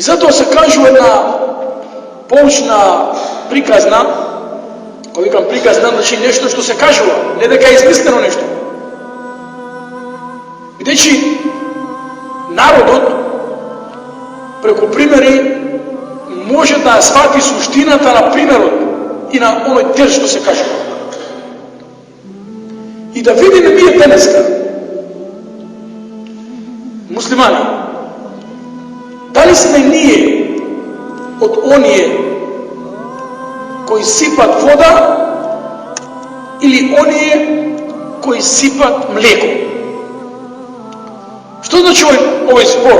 затоа се кажува една поучна приказна, кој викам приказна, значи нешто што се кажува, не дека е измислено нешто. Бидејќи народот преку примери може да свати суштината на примерот и на оној текст што се кажува. И да видиме ние денеска, муслимани, дали сме ние од оние кои сипат вода или оние кои сипат млеко. Што значи овој спор?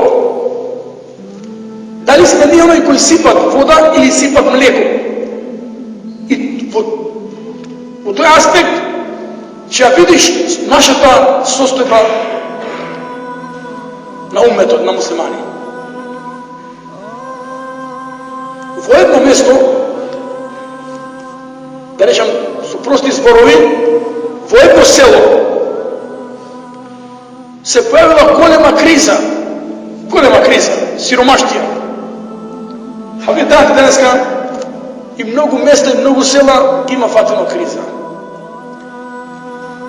Дали сме ние оние кои сипат вода или сипат млеко? И во тој аспект ќе ја видиш нашата состојба на уметот на муслимани. Во едно место, да речам со прости зборови, во едно село се појавила голема криза, сиромаштија. А вие знаете денеска и многу места и многу села има фатено криза.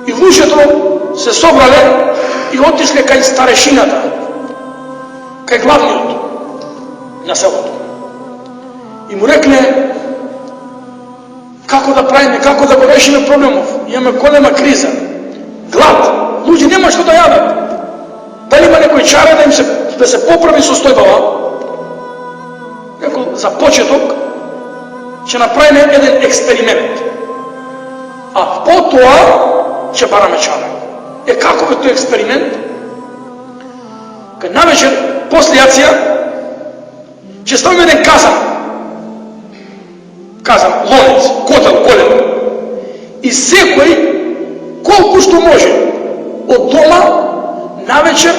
И луѓето се собрале и отишле кај старешината, кај главниот на селото. И му рекле како да правиме, како да го решиме проблемов. Имаме голема криза, глад, луѓе нема што да јадат. Дали има некој чара да се поправи состојбава? Како за почеток ќе направиме еден експеримент. А потоа ќе бараме чара. Како е тој експеримент? Кај навечер, после јација, ќе ставиме еден казан, лонец, котел, голем. И секој, колку што може, од дома, навечер,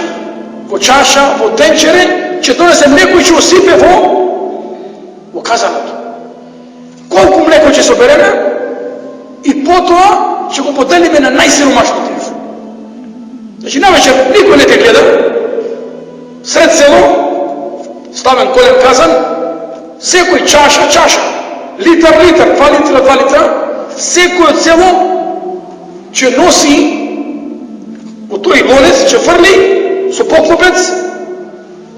во чаша, во тенчере, ќе донесе млеко и ќе осипе во казанот. Колку млеко ќе собереме и потоа ќе го поделиме на најсиромашните. Значи, навечер никој не те гледа, сред село, ставен голем казан, секој чаша, литар, 2 литра, секој од село ќе носи во тој лонец, ќе фрли со поклопец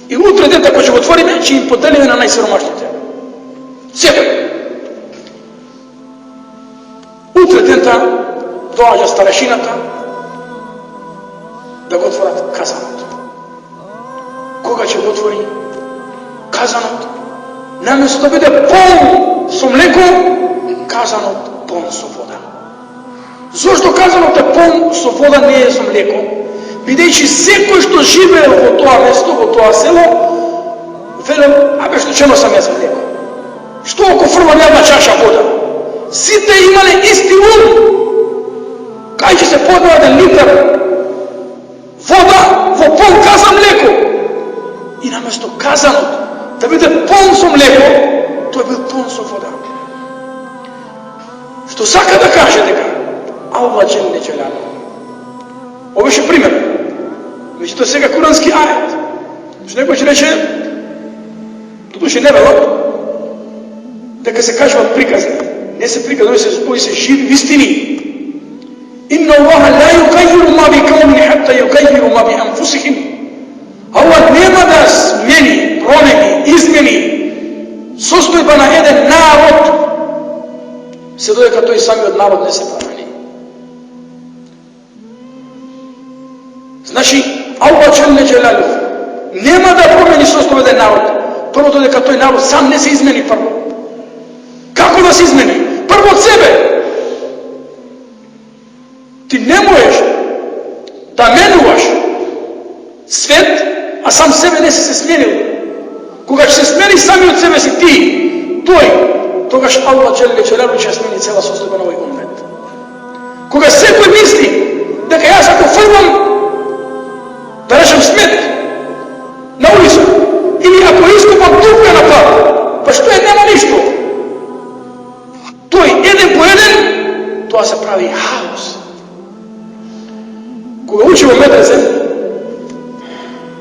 и утре дента кој ќе го отвориме, ќе им поделиме на најсиромашните. Секој. Утре дента доаѓа старешината да го отворат казанот. Кога ќе го отвори казанот, наместо да биде полн со млеко, казанот полн со вода. Зошто казанот е полн со вода, не е со млеко? Бидејќи секој што живее во тоа место, во тоа село, велел, што ќе носам јас млеко? Што ако фрлам една чаша вода? Сите имале исти ум. Кај ќе се подава 1 литар вода во пол казан млеко? И наместо казанот да биде полн со млеко, тој бил полн со вода. Што сака да каже дека Аллах џелле џелалу. Ова беше пример. Меѓутоа сега курански ајет. Што некој ќе рече, додуше не вело, дека се кажува приказни. Не се приказни, кои се живи вистини. Инна Аллаха ла югайиру ма би кауmin хатта югайиру ма би анфусихим. Аллах нема да смени, промени, измени состојба на еден народ, се додека тој самиот народ не се промени. Значи, Аллах џелле џелалу нема да промени состојба еден народ, прво додека тој народ сам не се измени прво. Како да се измени? Прво од себе. Ти не можеш да менуваш свет, а сам себе не си се сменил. Кога ќе се смени сами од себе си ти, тој, тогаш Аллах џелле џелалу ќе смени цела состојба на овој умет. Кога секој мисли дека јас ако фрлам, да речем смет на улица, или ако искупам дупка на пат, па што е, нема ништо. Тој еден по еден, тоа се прави хаос. Кога учи во медресе,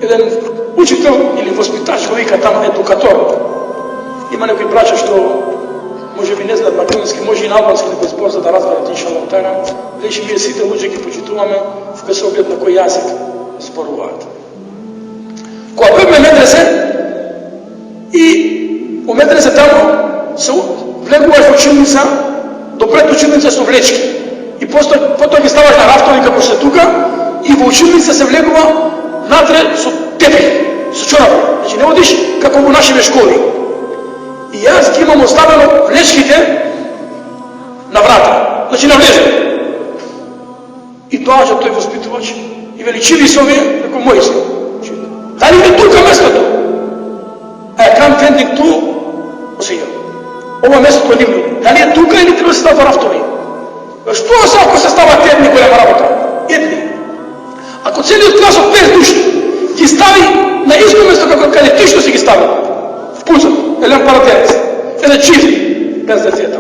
Еден учител или воспитач го вика там едукатор. Има некои браќа што може би не знаат македонски, може и на албански да збор за да разберат иншаллах таala. Речи ние сите луѓе ги почитуваме без оглед на кој јазик зборуваат. Кога бевме медресе и у медресе таму се влегуваш во училница, до пред училница со влечки. И потоа ги ставаш на рафтови како се тука и во училница се влегува натре со тепи, со чорапи. Значи не одиш како во нашите школи. И јас ги имам оставено влечките на врата. Значи навлезе. И доаѓа тој воспитувач и вели чили се овие, како мои се. Дали е тука местото? I can't tend to осеја. Ова местото е нивно. Дали е тука или треба да се става рафтови? Што се ако се става едни голема работа? Едни. Ако целиот клас од 5 души ги стави на исто место како каде ти што си ги стави, впуцат, елен паратенец, еден чифт, без децета.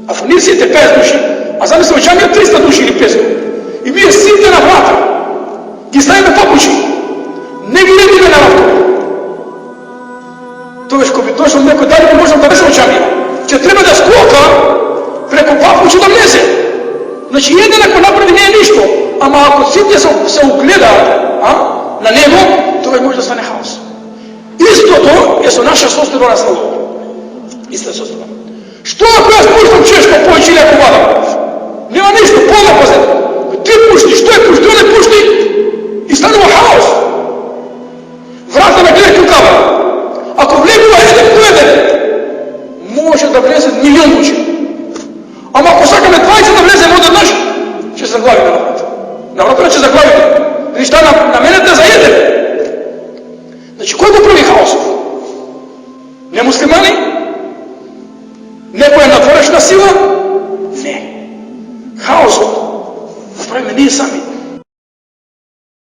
А во нив сите 5 души, а замислам џамија 300 души или 500. И вие сите на врата ги ставиме папучи. Не ги редиме на рафтови. Тогаш кога би дошол некој, дали не можам да влезе во џамија? Ќе треба да скока преку папучи да влезе. Значи еден ако направи не е ништо, ама ако сите се угледаат на него, тогаш може да стане хаос. Истото е со наша состојба на слава. Иста состојба. Што ако јас пуштам чешко повеќе или ако вада? Нема ништо, полна позета. Ти пушти, што е пушти, не пушти и станува хаос. Врата на гледа кукава. Ако влегува еден по еден, може да влезе милион души. Ама ако сакаме 20 да влезе одеднаш, ќе заглавиме на врата. На врата ќе заглавиме. Или што на мене да заедем. Значи, кој го прави хаосов? Не муслимани? Некоја надворешна сила? Не. Хаосот го правиме ние сами.